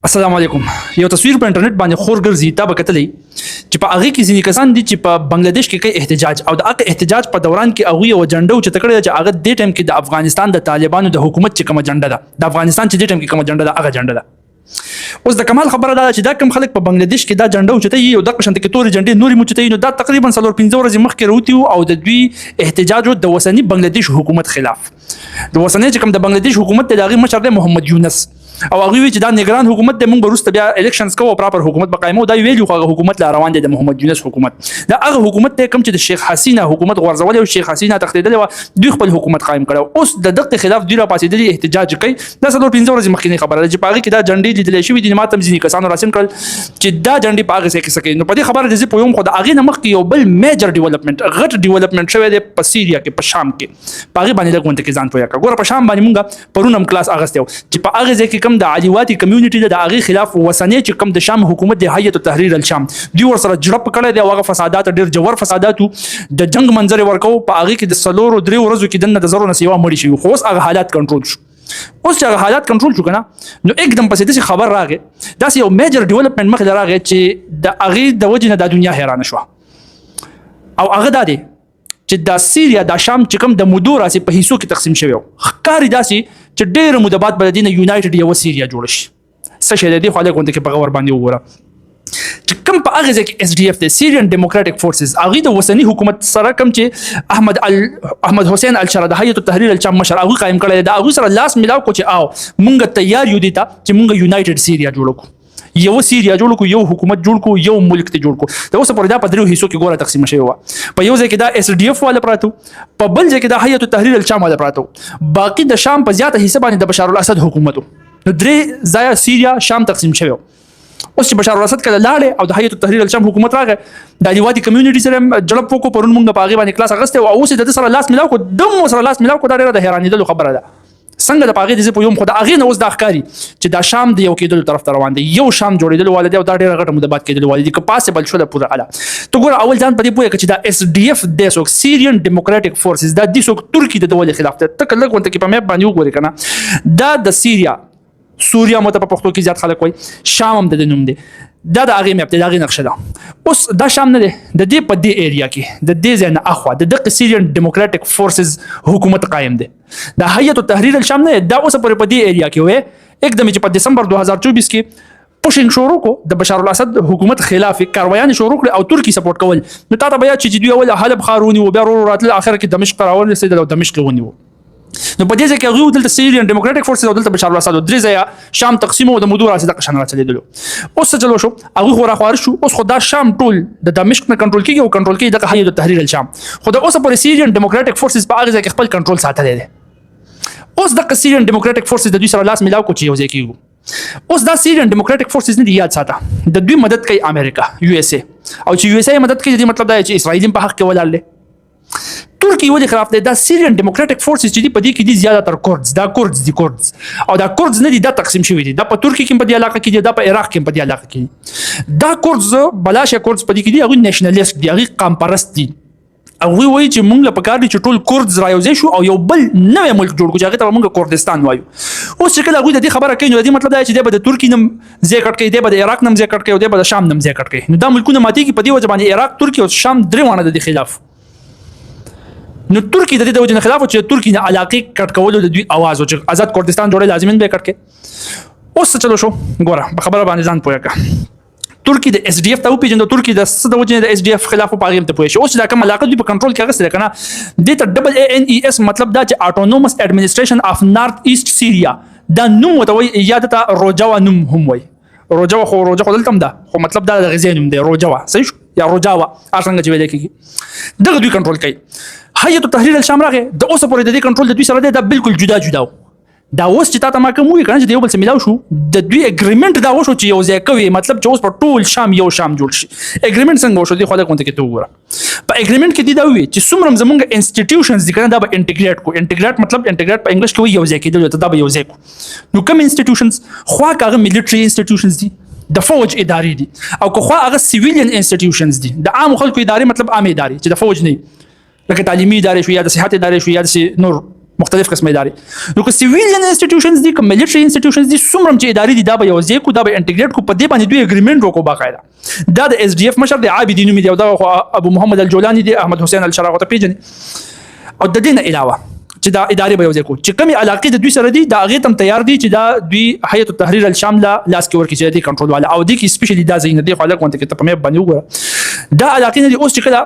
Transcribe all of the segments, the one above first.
السلام علیکم. یو تصویر په انټرنیټ باندې خور ګرځي تا به کتلې چې په هغه کې ځینې کسان دي چې په بنگلاديش کې کوي احتجاج او د هغه احتجاج په دوران کې هغه یو جنډه چې تکړه چې هغه د ټیم کې د افغانستان د طالبانو د حکومت چې کوم جنډه ده د افغانستان چې د ټیم کې کوم جنډه ده هغه جنډه ده. اوس د کمال خبره ده چې دا کوم خلک په بنگلاديش کې دا جنډه چته یو د قشنت کې توري جنډې نوري مچته نو دا تقریبا 15 ورځې مخکې راوتی او د دوی احتجاج د وسنی بنگلاديش حکومت خلاف د وسنی چې کوم د بنگلاديش حکومت د هغه مشر دی محمد یونس او هغه وی چې دا نگران حکومت د مونږ وروسته بیا الیکشنز کوو پراپر حکومت بقایمو دا ویلو خو حکومت لا روان دي د محمد یونس حکومت دا هغه حکومت ته کوم چې د شیخ حسینه حکومت غورځول او شیخ حسینه تخدیدل او دوی خپل حکومت قائم کړو اوس د دغه خلاف دوی را پاسېدلي احتجاج کوي دا 15 ورځې مخکې خبره ده چې پاره کې دا جنډې لیدل شوې دي ماته ځینې کسانو راسم کړل چې دا جنډې پاره کې سکه نو په دې خبره دي په یوم خو د اغه نه مخکې یو بل میجر ډیولپمنٹ غټ ډیولپمنٹ شوی دی په سیریا کې په شام کې پاره باندې لګونته کې ځان پویا کا ګوره په شام باندې مونږه پرونم کلاس اغستیو چې په اغه ځکه کم د علیواتی کمیونټي د هغه خلاف وسنی چې کوم د شام حکومت د هیئت تحریر الشام دوی ور سره جړپ کړی دی هغه فسادات ډیر جوړ فساداتو د جنگ منظر ورکو په هغه کې د سلورو درې ورځو کې د نظرونو سیوا مړی شي خو اوس هغه حالات کنټرول شو اوس چې هغه حالات کنټرول شو کنه نو एकदम پسې د خبر راغی دا یو میجر ډیولپمنٹ مخ راغی چې د هغه د وجه نه د دنیا حیران شو او هغه د چې د سیریا د شام چې کوم د مدور اسی په حصو کې تقسیم شوی ښکاری داسي چې ډېر مدبات بل دینه یونایټډ یو سیریا جوړ شي څه شي د دې خو له کوم کې په غور باندې وګوره چې کوم په هغه ځکه اس ډي اف د سیریان ډیموکراټک فورسز هغه د وسنی حکومت سره کوم چې احمد حسین الشرا د هیئت تحریر الشام مشر هغه قائم کړی دا هغه سره لاس ملاو کو چې او مونږ تیار یو دي ته چې مونږ یونایټډ سیریا جوړ کو یو سیریا جوړ کو یو حکومت جوړ کو یو ملک ته جوړ کو دا اوس پر دا په درو حصو کې ګوره تقسیم شوی و په یو ځای کې دا اس ډي اف والا پراتو په بل ځای کې دا هیئت تحریر الشام والا پراتو باقي د شام په زیاته حصہ باندې د بشار الاسد حکومت نو درې ځای سیریا شام تقسیم شوی اوس چې بشار الاسد کله لاړ او د هیئت تحریر الشام حکومت راغی د علیواتی کمیونټي سره جړپ وکړو پرون مونږ په هغه باندې کلاس اغسته او اوس د سره لاس ملاو کو دم سره لاس ملاو کو دا ډیره د حیرانېدلو خبره ده څنګه د پاغې د په یوم خو د اغه نه اوس د اخکاری چې دا شام د یو کېدل طرف ته روان دي یو شام جوړېدل والدي او دا ډیره غټه مدبات کېدل والدي که پاسبل شو د پوره اعلی تو ګور اول ځان په دې پوهه چې دا اس ډي اف د سو سیریان ډیموکراټک فورسز دا د سو ترکی د دولت خلاف ته تکل غونته کې په مې باندې وګوري کنه دا د سوریا مت په پښتو کې زیات خلک وای شام هم د نوم دی دا د هغه مې ابتدایي نقشه ده اوس دا شام نه دی د دې په دې ایریا کې د دې ځای نه اخوا د سیریان ډیموکراټک فورسز حکومت قائم دی د هیئت تحریر الشام نه دا اوس پر په دې ایریا کې وې एकदम چې په دسمبر 2024 کې پوشنګ شروع کو د بشار الاسد حکومت خلاف کاروایان شروع کړ او ترکی سپورټ کول نو تا ته بیا چې دوی اول حلب خارونی او بیا راتل اخر کې دمشق راول رسیدل او دمشق ونیو نو په دې ځکه هغه دلته سیریان ډیموکراټک فورسز او دلته بشار الاسد درې ځای شام تقسیم او د مدور اساس د قشن راځلیدل اوس چلو شو هغه خورا خوار شو اوس خدا شام ټول د دمشق نه کنټرول کیږي او کنټرول کیږي د هیئت تحریر الشام خدا اوس پر سیریان ډیموکراټک فورسز په هغه ځکه خپل کنټرول ساتلی دی اوس د سیریان ډیموکراټک فورسز د دوی سره لاس ملاو کو چې یو ځای کیږي اوس دا سیریان ډیموکراټک فورسز نه دی یاد ساته د دوی مدد کوي امریکا یو اس ای او چې یو اس ای مدد کوي د مطلب دا چې اسرائیل په حق کې ولاړ دی ترکی ولې خلاف دی دا سیریان ډیموکراټک فورسز چې دی په دې کې دي زیاده تر کوردز او دا کوردز نه دي دا تقسیم شوی دي دا په ترکی کې په دې علاقه کې دي دا په عراق کې په دې علاقه کې دي دا کوردز بلاشه کوردز په دې کې دي هغه نېشنلیست دي هغه قوم پرست دي او وی چې مونږ له پکار دي چې ټول کوردز رايوځي شو او یو بل نوې ملک جوړ کړو چې هغه ته مونږ کوردستان وایو اوس چې کله هغه د دې خبره کوي نو د دې مطلب دا چې د ترکی نم ځای کټ کوي د عراق نم ځای کټ کوي د شام نم ځای کټ کوي نو دا ملکونه ماتي کې په دې وجه باندې عراق ترکی او شام درې وانه د خلاف نو ترکی د دې د وجه خلاف چې ترکی نه علاقې کټ کول د دوی आवाज او چې آزاد کوردستان جوړه لازمین به کټ کې اوس چلو شو ګوره په خبره باندې ځان پوهه ترکی د اس ډي اف ته پیژنده ترکی د څه د وجه د اس ډي اف خلاف په اړه ته پوهه شو اوس دا کوم علاقه دوی په کنټرول کې غسل کنه د ته ډبل ای ان ای اس مطلب دا چې اټونومس اډمنستریشن اف نارث ایست سیریا دا نوم وتوي یادته روجاوا نوم هم وای روجاوا دلته ده خو مطلب دا د غزې نوم دی روجاوا صحیح یا روجاوا څنګه چې ویل کېږي دغه دوی کنټرول کوي هیئت تحریر الشام راغی د اوسه پورې د دې کنټرول د دوی سره دی دا بالکل جدا دا اوس چې تاسو ما کوم وی کنه چې یو بل څه ملاو شو د دوی اګریمنت دا وشو چې یو ځای کوي مطلب چې اوس په ټول شام یو شام جوړ شي اګریمنت څنګه وشو دی خو دا کومته کې تو وګوره په اګریمنت کې دی دا وی چې څومره زمونږ انسټیټیوشنز دي کنه دا به انټیګریټ مطلب انټیګریټ په انګلیش کې وی یو ځای کې دی دا به یو ځای کو نو کوم انسټیټیوشنز خو هغه ملټری انسټیټیوشنز دي د فوج ادارې دي او خو هغه سیویلین انسټیټیوشنز دي د عام خلکو ادارې مطلب عام ادارې چې د فوج نه لکه تعلیمي ادارې شو یا د صحت ادارې شو یا د نور مختلف قسم ادارې نو که سیویلین انسټیټیوشنز دي که ملټری انسټیټیوشنز دي څومره چې ادارې دي دا به یو ځای کو دا به انټیګریټ کو په دې باندې دوی اګریمنټ وکړو باقاعده دا د اس ډي اف مشر دی عابدین نومې دی او دا ابو محمد الجولانی دی احمد حسین الشراغ ته پیژني او د دې نه علاوه چې دا ادارې به یو ځای کو چې کومې علاقې د دوی سره دي دا هغې ته تیار دي چې دا دوی هیئت التحریر الشام له لاس کې ورکړي چې د کنټرول والا او دې کې سپیشلی دا ځای نه دی خو هلک غونډې کې ته په مېپ باندې وګوره دا علاقې نه دي اوس چې کله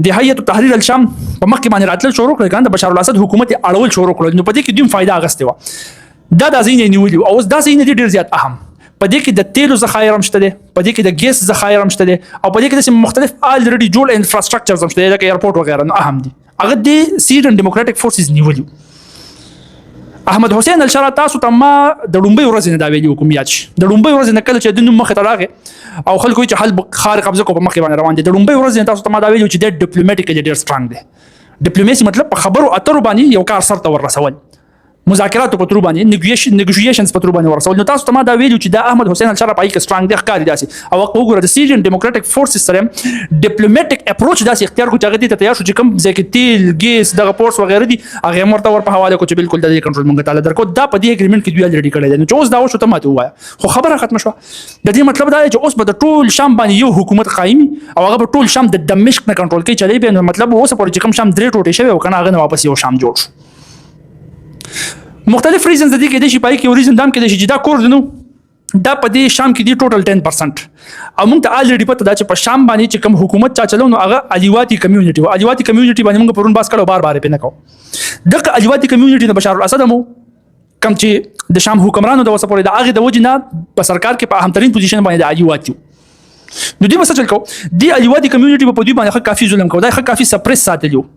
د هیئت التحریر الشام په مخکې باندې راتلل شروع کړل کنه د بشار الاسد حکومت یې اړول شروع کړل نو په دې کې دوی فایده اخیستې وه دا ځای نه نیولي او اوس دا ځای نه دي ډېر زیات اهم په دې کې د تیلو ذخایر هم شته دي په دې کې د ګیس ذخایر هم شته دي او په دې کې د مختلف الریډي جوړ انفراستراکچرز هم شته دي لکه ایرپورټ وغیره نو اهم دي هغه د سیریان ډیموکراټک فورسز نیولي احمد حسین الشرا تاسو ته ما د لومبۍ ورځې نه دا ویلي کوم یاد شي د لومبۍ ورځې نه کله چې د نوم مخې ته راغی او خلکو چې حل خارق قبضه کو په مخې باندې روان دي د لومبۍ ورځې تاسو ته ما دا ویلي چې د ډیپلوماټیکلی ډېر سترانګ دی ډیپلوماسي مطلب په خبرو اترو باندې یو کار سرته ورسول مذاکرات په تر باندې نیګوشیشنز په تر باندې ورسول نو تاسو ته ما دا ویلو چې دا احمد حسین الشرا پای کې سترانګ دی ښکاري داسې او وګوره د سیریان ډیموکراټک فورسز سره ډیپلوماټیک اپروچ داسې اختیار کو چې هغه دې ته تیار شو چې کوم ځای کې تیل ګیس دغه پورس وغیره دي هغه مرته ور په حواله کو چې بالکل د کنټرول مونږ تعالی درکو دا په دې اګریمنټ کې دوی الریډي کړی دی نو چې اوس دا وشو ته ماته وایه خو خبره ختمه شوه د دې مطلب دا دی چې اوس به د ټول شام باندې یو حکومت قایمي او هغه به ټول شام د دمشق نه کنټرول کوي چلی به نو مطلب اوس پورې چې کوم شام درې ټوټې شوی او کنه هغه نه واپس یو شام جوړ شو مختلف ریزنز د دې کې د شي پای کې یو ریزن دام کې د شي چې دا کورد نو دا په دې شام کې دی ټوټل 10% او موږ ته الریډي پته دا چې په شام باندې چې کوم حکومت چا چلو نو هغه الیواتی کمیونټي و الیواتی کمیونټي باندې موږ پرون باس کړو بار پې نه کوو دغه الیواتی کمیونټي د بشار الاسد مو کم چې د شام حکمرانو د وسه پورې د هغه د وجې نه په سرکار کې په اهمترین پوزیشن باندې د الیواتی نو دوی مسجل کو دی الیواتی کمیونټي په دوی باندې کافي ظلم کو دا کافي سپریس ساتلیو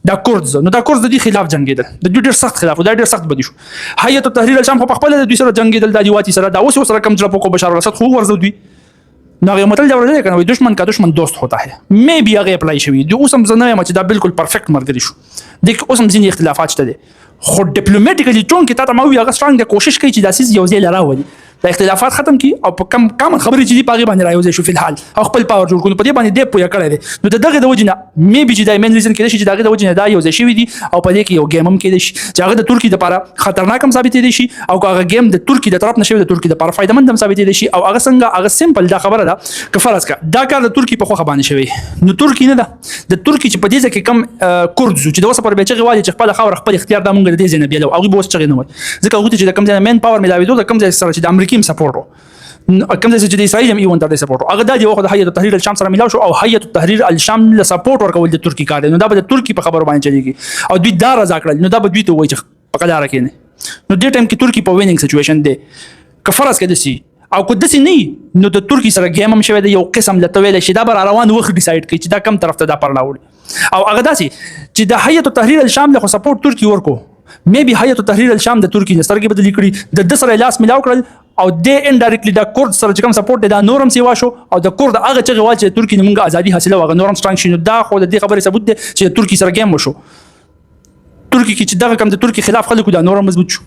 دا کورز نو دا کورز د دې خلاف جنگیدل د دوی ډېر سخت خلاف دا ډېر سخت بدی شو هیئت التحریر الشام په خپل د دوی سره جنگیدل د الیواتی سره دا اوس سره کم جلب کو بشار الاسد خو ورزو دوی نو هغه متل دا ورته کنه دشمن کا دشمن دوست ہوتا ہے مې بیا هغه اپلای شوی دی اوس هم زنه ما چې دا بالکل پرفیکټ مرګري شو د اوس هم ځینې اختلافات شته دي خو ډیپلوماټیکلی ټون کې تا ته مو هغه سترنګ د کوشش کوي چې داسې یو ځای لراوي د اختلافات ختم کی او په کم خبرې چې دی پاغي باندې رايوځي شو فلحال او خپل پاور جوړ کړو په دې باندې د پویا کړی دی نو دغه د وجنه مې بي چې د مین ریزن کې چې دغه د وجنه دا یو ځای شوی دی او په دې کې یو گیم هم کې دی چې هغه د ترکی لپاره خطرناک هم ثابت دي شي او هغه گیم د ترکی د طرف نشوي د ترکی لپاره فائدمند هم ثابت دي شي او هغه څنګه هغه سیمپل دا خبره ده که فرض کا دا کار د ترکی په خوخه باندې شوی نو ترکی نه ده د ترکی چې په دې ځکه کم کورد چې د وسه پر بچي غوالي چې خپل خبر خپل اختیار د مونږ د دې ځنه بیلو او بوس چغې نه وای ځکه هغه چې د کم ځای مین پاور ملاوي دوه کم ځای سره چې د امریکا سپورټ کوم ځای چې د اسرائیل هم ایون تر سپورټ هغه د یو د هیئت التحریر الشام سره ملاو شو او هیئت التحریر الشام له سپورټ ورکول د ترکی کار نو دا به د ترکی په خبرو باندې چلیږي او دوی دا رضا کړل نو دا به دوی ته وایي چې په قلاره کې نه نو دې ټایم کې ترکی په وینینګ سچويشن دی که فرض کړي سي او کو دسي نه نو د ترکی سره گیم هم شوی دی یو قسم لته ویل شي دا بر روان وخت ډیسایډ کوي چې دا کم طرف ته دا پر لاوړي او هغه داسي چې د هیئت التحریر الشام له سپورټ ترکی ورکو مې به هیئت التحریر الشام د ترکی نسترګې بدلی کړي د سره لاس ملاو کړل او د انډایرکټلی د کورد سره چې کوم سپورټ دا نورم سیوا شو او د کورد هغه چې غواړي چې ترکی موږ ازادي حاصله وغه نورم سترنګ شینو دا خو د دې خبرې ثبوت دی چې ترکی سره گیم وشو ترکی کې چې دغه کم د ترکی خلاف خلکو دا نورم مضبوط شو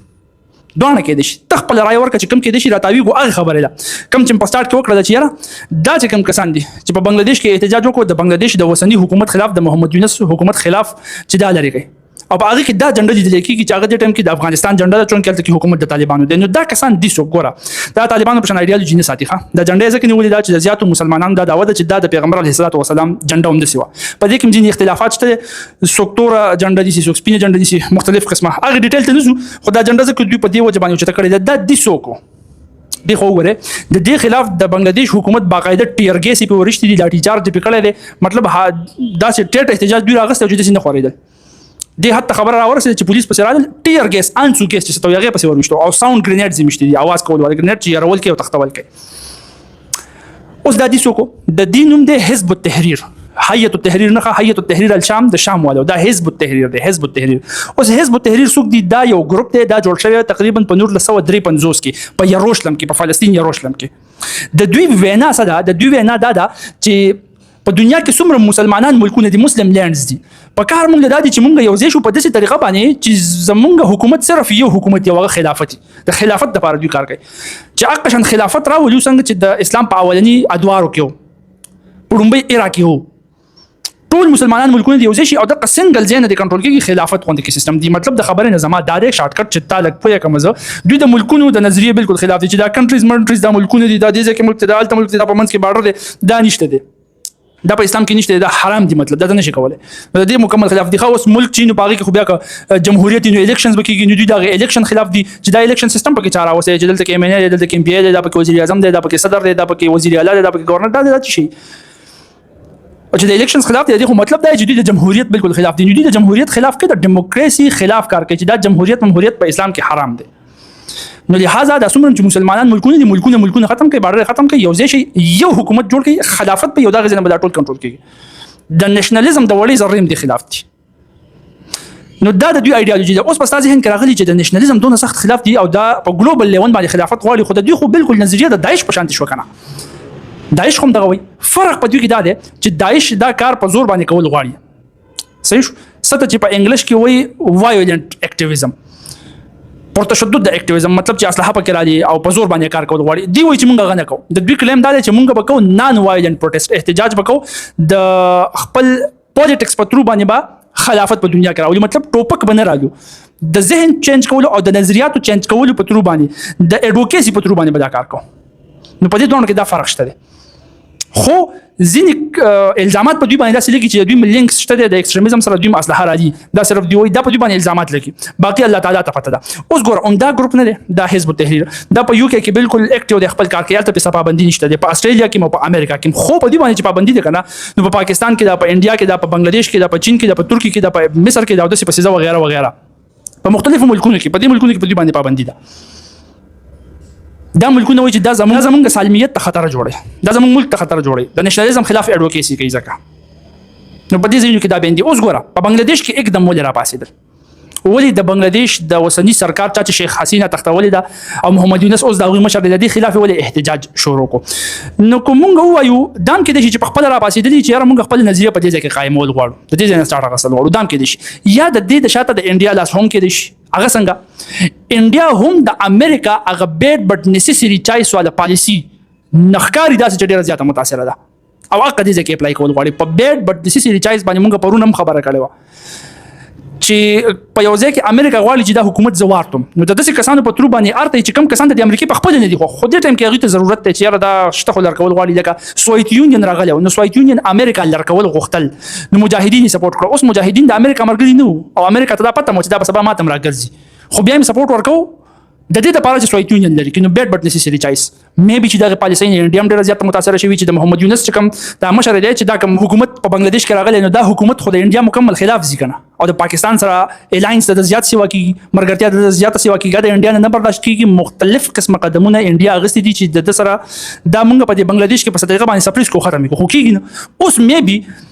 دوه کې دي تخپل رائے ورکړه چې کم کې دي راتاویږي هغه خبره ده کم چې په سٹارټ کې وکړه چې یاره دا چې کم کسان دي چې په بنگلاديش کې احتجاج وکړو د بنگلاديش د وسنی حکومت خلاف د محمد یونس حکومت خلاف چې دا لري کوي او په هغه کې دا جنډه لیدل کېږي چې هغه د ټیم کې د افغانستان جنډه ده چون کې حکومت د طالبانو دی نو دا کسان دي څوک ګوره دا طالبانو په شان ایډیالوژي نه ساتي ښه دا جنډه ځکه نیولې دا چې زیاتو مسلمانانو دا دعوه ده چې دا د پیغمبر علیه الصلاه والسلام جنډه هم دي سوا په دې کې ځینې اختلافات شته سوکتور جنډه دي سوک سپینه جنډه دي مختلف قسمه هغه ډیټیل ته نه ځو خو دا جنډه ځکه دوی په دې وجه باندې چې تکړه ده د سوکو دی خو وره د دې خلاف د بنگلاديش حکومت باقاعده ټیر ګیس په ورشتي دي لاټي چارج پکړه دي مطلب دا چې ټیټ احتجاج دوی راغسته چې د سینه خوریدل دی حتی خبر راورسېده چې پولیس پسې راغلل ټیر ګیس انسو ګیس چې ستو هغه پسې ورمشتو او ساوند ګرینیډز یې مشتي دي आवाज کول ول ګرینیډ چې يرول کې او تختول کې اوس د دې سوکو د دینوم د حزب التحریر هیئت التحریر نه هیئت التحریر الشام د شام والو دا حزب التحریر دی حزب التحریر اوس حزب التحریر څوک دی دا یو ګروپ دی دا جوړ شوی تقریبا په 1953 کې په یروشلم کې په فلسطین یروشلم کې د دوی وینا صدا د دوی وینا دا چې په دنیا کې څومره مسلمانان ملکونه دي مسلم لینډز دي په کار مونږ د دې چې مونږ یو ځای شو په داسې طریقه باندې چې زمونږ حکومت صرف یو حکومت یو خلافت د خلافت لپاره دوی کار کوي چې هغه شان خلافت راولي څنګه چې د اسلام په اولنی ادوارو کې په لومبۍ ایرا کې وو ټول مسلمانان ملکونه دی یو ځای شي او د سنگل ځای نه د کنټرول کېږي خلافت غوندې کې سیستم دی. مطلب د خبرې نه زما ډایرکټ شارټ کټ چې تا لږ پوهه کوم زه دوی د ملکونو د نظریې بالکل خلاف دي چې دا کنټریز منټریز دا ملکونه دي دا دې ځای کې ملک دی دا هلته ملک دی دا په منځ کې بارډر دی دا نشته دی دا په اسلام کې نشته دا حرام دي. مطلب دا نشي کولای د دې مکمل خلاف دي. خو اوس ملک چین په هغه کې خو بیا جمهوریت نو الیکشنز بکیږي نو دوی دا الیکشن خلاف دي چې دا الیکشن سیستم پکې چاره وسه چې دلته کې ایم ان ای دلته کې ایم پی ای دا پکې وزیر اعظم دی دا پکې صدر دی دا پکې وزیر اعلی دی دا پکې گورنر دا شي او چې د الیکشنز خلاف دي خو مطلب دا چې دوی د جمهوریت بالکل خلاف دي. دوی د جمهوریت خلاف کې د دیموکراسي خلاف کار کوي چې دا جمهوریت په اسلام کې حرام دی. نو لہذا د څومره چې مسلمانان ملکونه ختم کوي بارډر ختم کوي یو ځای شي یو حکومت جوړ کوي خلافت په یو دغه ځای نه ټول کنټرول کوي. د نېشنلزم د وړي زریم دی خلاف دي. نو دا د دوی ایدئولوژي ده. اوس په تاسو ذهن کې راغلي چې د نېشنلزم دونه سخت خلاف دي او دا په ګلوبل لیول باندې خلافت غواړي خو د دوی خو بالکل نظریه د داعش په شان شو کنه. داعش هم دغه وي فرق په دوی کې دا دی چې داعش دا کار په زور باندې کول غواړي. صحیح شو ست چې په انګلیش کې وایي وایولنت اکټیویزم پرتشدد د اکټیویزم مطلب چې اسلحه پکې راځي او په زور باندې کار کول غواړي. دی وایي چې مونږ غنه کوو د دوی کلیم دا دی چې مونږ به کوو نان وایولنت پروټیست احتجاج وکړو د خپل پولیټکس په ترو باندې به خلافت په دنیا کې راولي. مطلب ټوپک باندې راځو د ذهن چینج کولو او د نظریاتو چینج کولو په ترو باندې د اډوکیسي په ترو باندې به دا کار کوو. نو په دې ډول کې دا فرق شته دی. خو ځینې الزامات په دوی باندې داسې لګي چې دوی لینکس شته دی د ایکستریمیزم سره دوی اسلحه راځي دا صرف دوی دا په دوی باندې الزامات لګي باقي الله تعالی ته پته ده. اوس ګوره عمده ګروپ نه دی دا حزب التحریر دا په یو کې بالکل اکټیو د خپل کار کوي ته په پابندي نشته دی په استرالیا کې او په امریکا کې خو په دوی باندې چې پابندي ده کنه نو په پاکستان کې دا په انډیا کې دا په بنگلاديش کې دا په چین کې دا په ترکی کې دا په مصر کې دا د څه په وغیرہ وغیرہ په مختلفو ملکونو کې په دې ملکونو کې په دوی باندې پابندي ده. دا ملکونه وایي چې دا زمونږ سالمیت ته خطر جوړي دا زمونږ ملک ته خطر جوړي د نېشنلزم خلاف اډوکیسي کوي ځکه نو په دې ځینو کې دا باندې. اوس ګوره په بنگلاديش کې एकदम ولې را پاسېدل ولې د بنگلاديش د اوسنی سرکار چې شیخ حسینه تختولې ده او محمد یونس اوس د هغوی مشر د دې خلاف ولې احتجاج شروع کړو. نو کوم موږ وایو دام کې د چې په خپل را پاسېدلی چې موږ خپل نظریه په دې ځای کې قائمول غواړو د دې ځای نه سٹارټ غسل غواړو دام کې دي یا د دې د شاته د انډیا لاس هم کې دي هغه څنګه انډیا هم د امریکا هغه بیډ بټ نیسیسری چایس والا پالیسی نخکاری داسې چې ډیره زیاته متاثره ده او هغه دې ځکه اپلای کول غواړي په بیډ بټ نیسیسری چایس باندې موږ پرون هم خبره کړې و چې په یو ځای کې امریکا غواړي چې دا حکومت زوارتم نو د داسې کسانو په ترو باندې ارته چې کم کسان د امریکا په خپل نه دي خو دې ټایم کې هغه ته ضرورت دی چې یاره دا شته خو لرکول غواړي لکه سوویت یونین راغلی نو سوویت یونین امریکا لرکول غوښتل نو مجاهدین سپورټ کړو. اوس مجاهدین د امریکا مرګري نه او امریکا ته دا پته مو چې دا به سبا ماتم راګرځي خو بیا هم سپورټ ورکو د دې لپاره چې سوویت یونین لري کینو بیډ بټ نیسیسری چایس مې به چې دا پالیسي نه انډیا ډیره زیات متاثر شوی چې د محمد یونس چې کوم د مشر دی چې دا کوم حکومت په بنگلاديش کې راغلی نو دا حکومت خو د انډیا مکمل خلاف ځي کنه او د پاکستان سره الاینس د زیات سیوا کې مرګرتیا د زیات سیوا کې د انډیا نه برداشت کیږي مختلف قسم قدمونه انډیا اغستې دي چې د سره دا موږ په بنگلاديش کې په طریقه باندې سپریس کو ختمي خو کیږي اوس مې به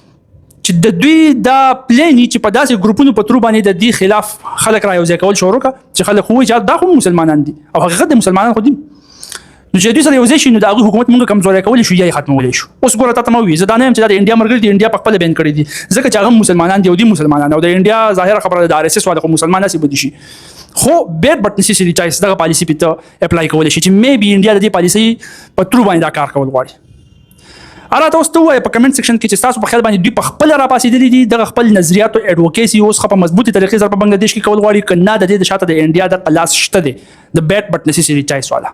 چې د دوی دا پلاني چې په داسې ګروپونو په ترو باندې د دې خلاف خلک را یوځای کول شروع کړه چې خلک خو چې دا خو مسلمانان دي او حقیقت د مسلمانان خو دي نو چې دوی سره یوځای شي نو د هغه حکومت موږ کمزوري کول شو یا ختمول شو. اوس ګوره تاسو مو وی زه دا نه يم چې د انډیا مرګ دي انډیا په خپل بین کړی دي ځکه چې هغه مسلمانان دي او دي مسلمانان او د انډیا ظاهر خبره د ار اس اس والا خو مسلمانان سي بدي شي خو بیډ بټ نیسیسری چایس دغه پالیسی پته اپلای کول شي چې مې بي انډیا د دې پالیسی په ترو باندې دا کار کول غواړي. اره تاسو ته وایي په کمنټ سیکشن کې چې تاسو په خیال باندې دوی په خپل را پاسېدلي دي دغه خپل نظریات او اډوکیسي اوس په مضبوطی طریقې سره په بنگلاديش کې کول غواړي کنه د دې شاته د انډیا د قلاس شته دي د بیډ بټ نیسیسری چایس والا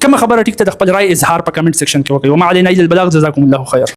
کوم خبره ټیک ته د خپل رائے اظهار په کمنټ سیکشن کې وکړئ. وما علينا الا البلاغ جزاكم الله خير.